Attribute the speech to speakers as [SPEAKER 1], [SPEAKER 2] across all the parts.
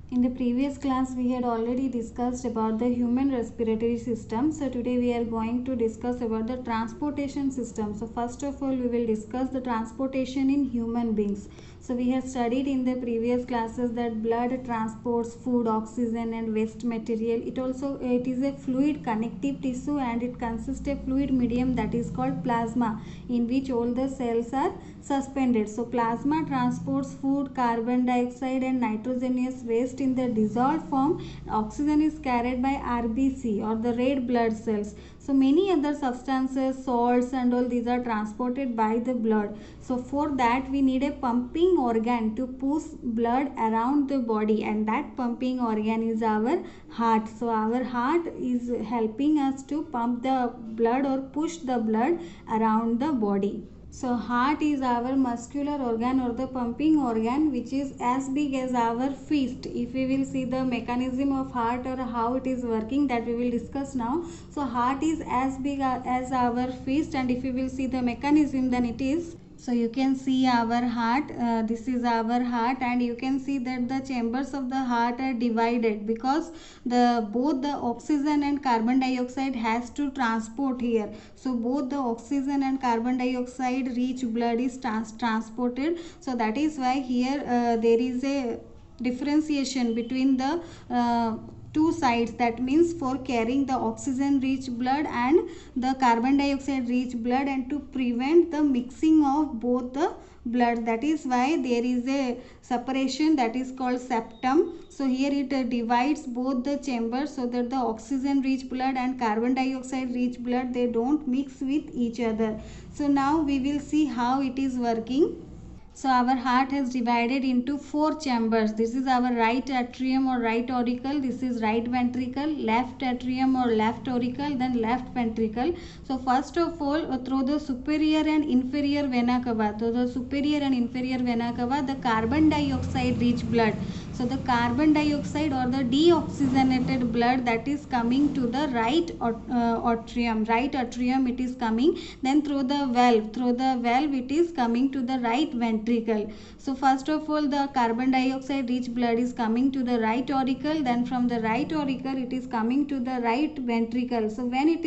[SPEAKER 1] In the previous class, we had already discussed about the human respiratory system. So today we are going to discuss about the transportation system. So first of all, we will discuss the transportation in human beings. So we have studied in the previous classes that blood transports food, oxygen and waste material. It is a fluid connective tissue and it consists of fluid medium that is called plasma, in which all the cells are suspended. So plasma transports food, carbon dioxide and nitrogenous waste in the dissolved form. Oxygen is carried by RBC or the red blood cells. So many other substances, salts and all these are transported by the blood. So for that we need a pumping organ to push blood around the body, and that pumping organ is our heart. So our heart is helping us to pump the blood or push the blood around the body. So heart is our muscular organ or the pumping organ which is as big as our fist. If we will see the mechanism of heart or how it is working, that we will discuss now. So heart is as big as our fist, and if we will see the mechanism, then it is, so you can see our heart, this is our heart, and you can see that the chambers of the heart are divided because both the oxygen and carbon dioxide has to transport here. So both the oxygen and carbon dioxide rich blood is transported. So that is why here there is a differentiation between the two sides. That means for carrying the oxygen rich blood and the carbon dioxide rich blood, and to prevent the mixing of both the blood, that is why there is a separation that is called septum. So here it divides both the chambers so that the oxygen rich blood and carbon dioxide rich blood, they don't mix with each other. So now we will see how it is working. So our heart has divided into 4 chambers. This is our right atrium or right auricle. This is right ventricle, left atrium or left auricle, then left ventricle. So first of all, through the superior and inferior vena cava, through the superior and inferior vena cava, the carbon dioxide rich blood. So the carbon dioxide or the deoxygenated blood, that is coming to the right atrium it is coming. Then through the valve it is coming to the right ventricle. So first of all, the carbon dioxide rich blood is coming to the right auricle. Then from the right auricle it is coming to the right ventricle. So when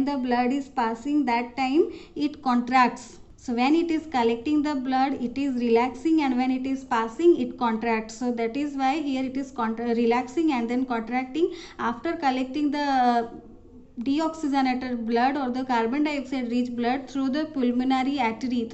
[SPEAKER 1] the blood is passing, that time it contracts. So when it is collecting the blood, it is relaxing, and when it is passing, it contracts. So that is why here it is relaxing and then contracting. After collecting the deoxygenated blood or the carbon dioxide rich blood through the pulmonary artery,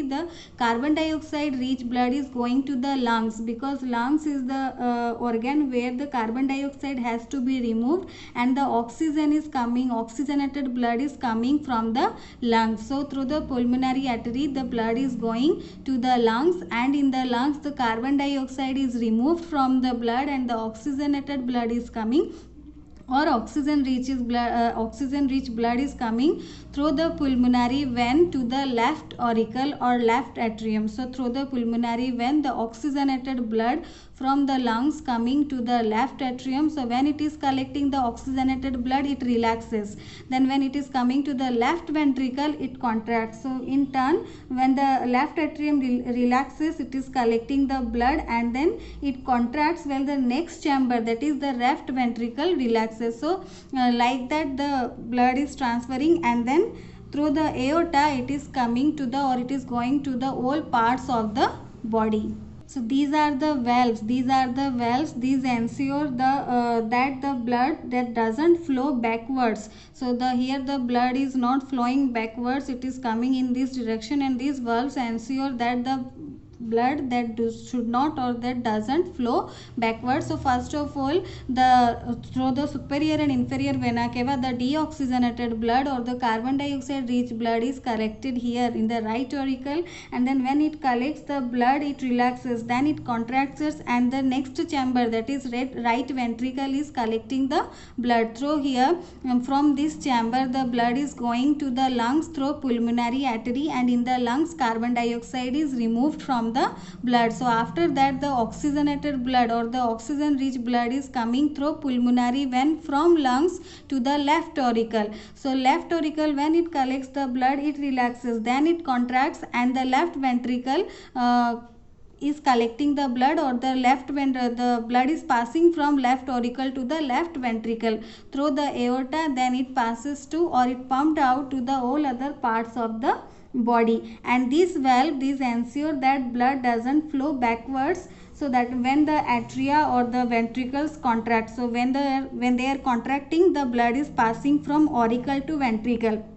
[SPEAKER 1] the carbon dioxide rich blood is going to the lungs, because lungs is the organ where the carbon dioxide has to be removed and the oxygenated blood is coming from the lungs. So through the pulmonary artery the blood is going to the lungs, and in the lungs the carbon dioxide is removed from the blood and the oxygenated blood is coming, or oxygen rich blood is coming through the pulmonary vein to the left auricle or left atrium. So through the pulmonary vein, the oxygenated blood from the lungs coming to the left atrium. So when it is collecting the oxygenated blood, it relaxes. Then when it is coming to the left ventricle, it contracts. So in turn, when the left atrium relaxes, it is collecting the blood and then it contracts when the next chamber, that is the left ventricle, relaxes. So like that the blood is transferring, and then through the aorta it is coming to it is going to the all parts of the body. So these are the valves. These ensure that the blood that doesn't flow backwards. So here the blood is not flowing backwards, it is coming in this direction, and these valves ensure that the blood that should not or that doesn't flow backwards. So first of all, through the superior and inferior vena cava, the deoxygenated blood or the carbon dioxide rich blood is collected here in the right auricle, and then when it collects the blood, it relaxes, then it contracts, and the next chamber, that is right ventricle, is collecting the blood through here. From this chamber the blood is going to the lungs through pulmonary artery, and in the lungs carbon dioxide is removed from the blood. So after that the oxygenated blood or the oxygen rich blood is coming through pulmonary vein from lungs to the left auricle. So left auricle, when it collects the blood, it relaxes, then it contracts, and the left ventricle is collecting the blood, or the blood is passing from left auricle to the left ventricle through the aorta, then it passes to, or it pumped out to the all other parts of the body. And this valve, this ensure that blood doesn't flow backwards, so that when the atria or the ventricles contract, so when they are contracting, the blood is passing from auricle to ventricle.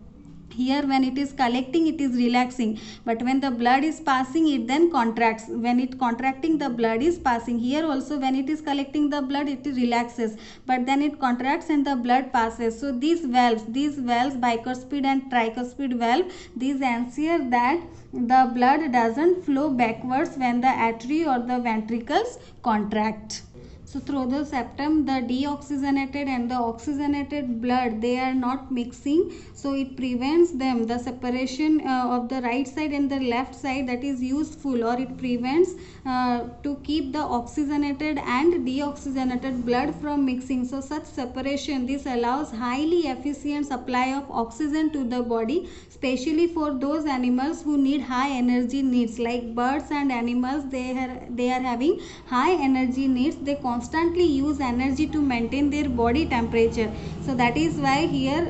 [SPEAKER 1] Here when it is collecting, it is relaxing, but when the blood is passing, it then contracts. When it contracting, the blood is passing. Here also when it is collecting the blood, it relaxes, but then it contracts and the blood passes. So these valves, bicuspid and tricuspid valve, these ensure that the blood doesn't flow backwards when the artery or the ventricles contract. So through the septum, the deoxygenated and the oxygenated blood, they are not mixing, so it prevents them, the separation of the right side and the left side, that is useful, or it prevents to keep the oxygenated and deoxygenated blood from mixing. So such separation, this allows highly efficient supply of oxygen to the body, especially for those animals who need high energy needs, like birds and animals. They are having high energy needs. They constantly use energy to maintain their body temperature. So that is why here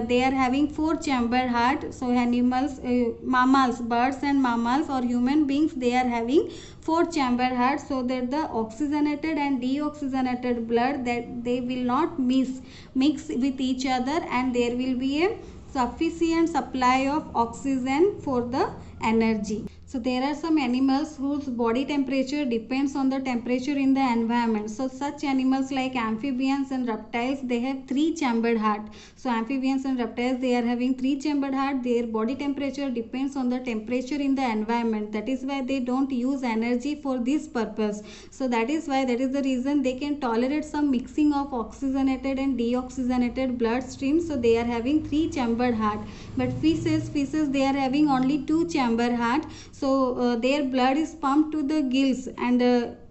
[SPEAKER 1] they are having 4 chamber heart. So animals, mammals, birds and mammals or human beings, they are having 4 chamber heart, so that the oxygenated and deoxygenated blood, that they will not mix with each other, and there will be a sufficient supply of oxygen for the energy. So there are some animals whose body temperature depends on the temperature in the environment. So such animals like amphibians and reptiles, they have 3 chambered heart. So amphibians and reptiles, they are having 3 chambered heart. Their body temperature depends on the temperature in the environment. That is why they don't use energy for this purpose. So that is the reason they can tolerate some mixing of oxygenated and deoxygenated blood streams. So they are having 3 chambered heart. But fishes, they are having only 2 chamber heart. So their blood is pumped to the gills, and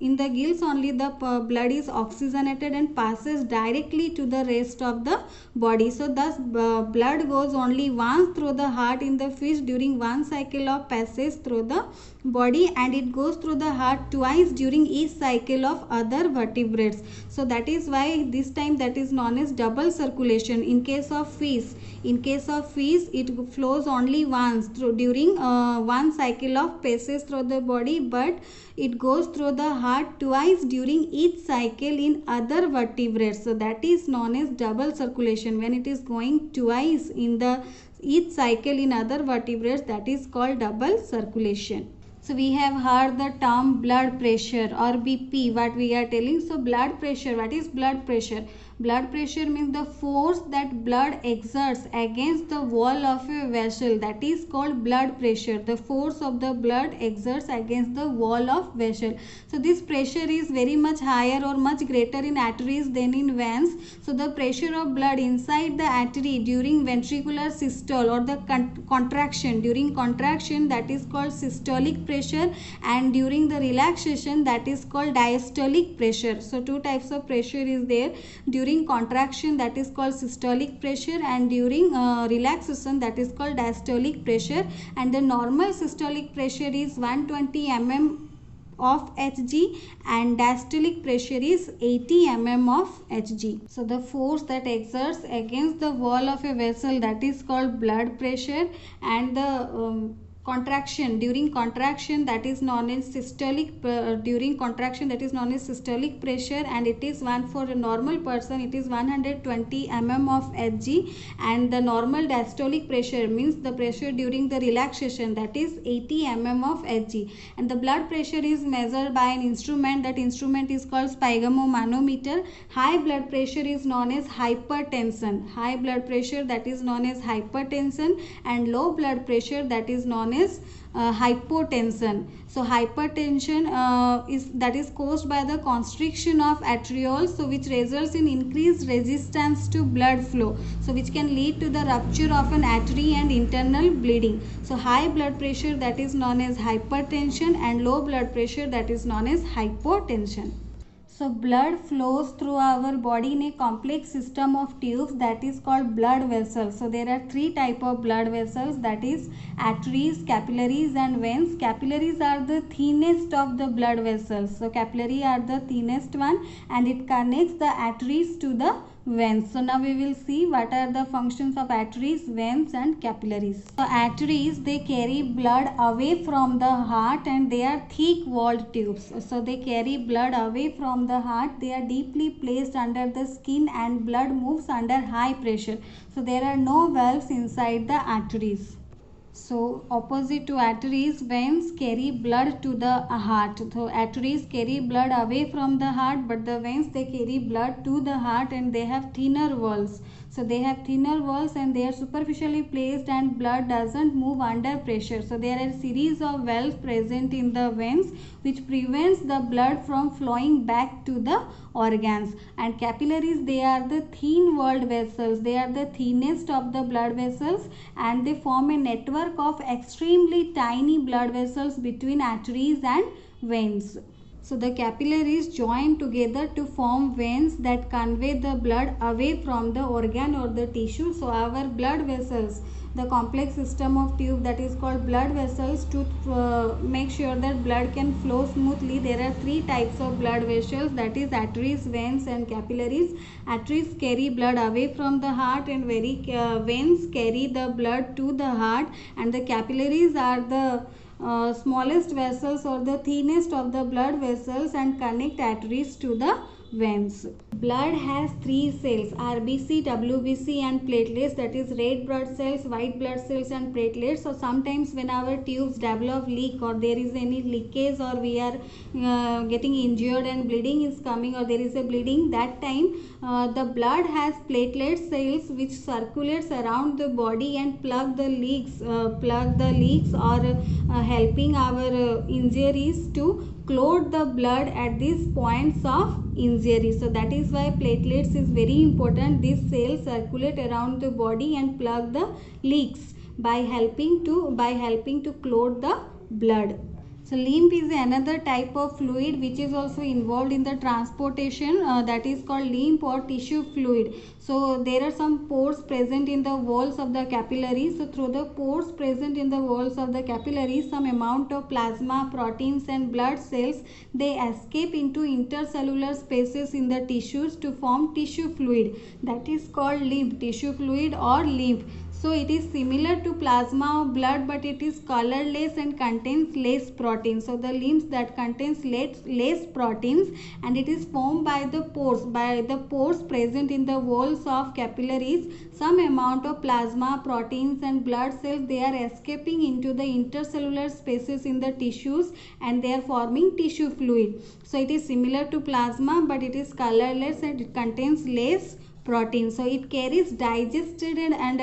[SPEAKER 1] in the gills only the blood is oxygenated and passes directly to the rest of the body. So thus blood goes only once through the heart in the fish during one cycle of passage through the body, and it goes through the heart twice during each cycle of other vertebrates. So that is why this time that is known as double circulation. In case of fish, it flows only once during one cycle of passage through the body, but it goes through the heart twice during each cycle in other vertebrates. So that is known as double circulation. When it is going twice in the each cycle in other vertebrates, that is called double circulation. So we have heard the term blood pressure or BP, what we are telling. So blood pressure, what is blood pressure? Blood pressure means the force that blood exerts against the wall of a vessel, that is called blood pressure. The force of the blood exerts against the wall of vessel. So this pressure is very much higher or much greater in arteries than in veins. So the pressure of blood inside the artery during ventricular systole or the contraction, during contraction, that is called systolic pressure, and during the relaxation, that is called diastolic pressure. So 2 types of pressure is there. During contraction, that is called systolic pressure, and during relaxation, that is called diastolic pressure. And the normal systolic pressure is 120 mm of Hg, and diastolic pressure is 80 mm of Hg. So the force that exerts against the wall of a vessel, that is called blood pressure, and the contraction, during contraction, that is known as systolic pressure, and it is one for a normal person, it is 120 mm of Hg, and the normal diastolic pressure means the pressure during the relaxation, that is 80 mm of Hg. And the blood pressure is measured by an instrument. That instrument is called sphygmomanometer. High blood pressure is known as hypertension. High blood pressure, that is known as hypertension, and low blood pressure, that is known as hypotension. So hypertension is caused by the constriction of arterioles, so which results in increased resistance to blood flow, so which can lead to the rupture of an artery and internal bleeding. So high blood pressure, that is known as hypertension, and low blood pressure, that is known as hypotension. So blood flows through our body in a complex system of tubes that is called blood vessels. So there are three type of blood vessels, that is arteries, capillaries and veins. Capillaries are the thinnest of the blood vessels. So capillary are the thinnest one and it connects the arteries to the veins. So now we will see what are the functions of arteries, veins and capillaries. So arteries, they carry blood away from the heart and they are thick walled tubes. So they carry blood away from the heart. They are deeply placed under the skin and blood moves under high pressure. So there are no valves inside the arteries. So opposite to arteries, veins carry blood to the heart. So arteries carry blood away from the heart, but the veins, they carry blood to the heart and they have thinner walls. So they have thinner walls and they are superficially placed and blood doesn't move under pressure. So there are a series of valves present in the veins which prevents the blood from flowing back to the organs. And capillaries, they are the thin walled vessels. They are the thinnest of the blood vessels and they form a network of extremely tiny blood vessels between arteries and veins. So the capillaries join together to form veins that convey the blood away from the organ or the tissue. So our blood vessels, the complex system of tube that is called blood vessels, to make sure that blood can flow smoothly, there are three types of blood vessels, that is arteries, veins and capillaries. Arteries carry blood away from the heart and veins carry the blood to the heart, and the capillaries are the smallest vessels or the thinnest of the blood vessels and connect arteries to the veins. Blood has three cells, RBC, WBC and platelets, that is red blood cells, white blood cells and platelets. So sometimes when our tubes develop leak or there is any leakage or we are getting injured and bleeding is coming or there is a bleeding, that time the blood has platelet cells which circulates around the body and plug the leaks or helping our injuries to clot the blood at these points of injury. So that is why platelets is very important. These cells circulate around the body and plug the leaks by helping to clot the blood. So lymph is another type of fluid which is also involved in the transportation, that is called lymph or tissue fluid. So there are some pores present in the walls of the capillaries. So through the pores present in the walls of the capillaries, some amount of plasma, proteins and blood cells, they escape into intercellular spaces in the tissues to form tissue fluid, that is called lymph, tissue fluid or lymph. So it is similar to plasma of blood but it is colorless and contains less proteins. So the lymph that contains less proteins and it is formed by the pores present in the walls of capillaries. Some amount of plasma, proteins and blood cells, they are escaping into the intercellular spaces in the tissues and they are forming tissue fluid. So it is similar to plasma but it is colorless and it contains less protein. So it carries digested and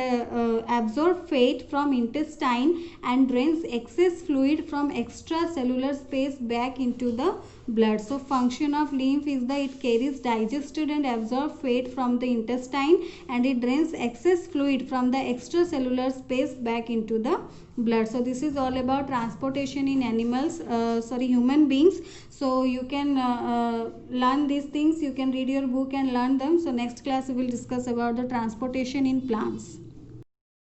[SPEAKER 1] absorbed fat from intestine and drains excess fluid from extracellular space back into the blood. So function of lymph is that it carries digested and absorbed fat from the intestine and it drains excess fluid from the extracellular space back into the blood. So this is all about transportation in human beings. So you can learn these things, you can read your book and learn them. So next class we will discuss about the transportation in plants.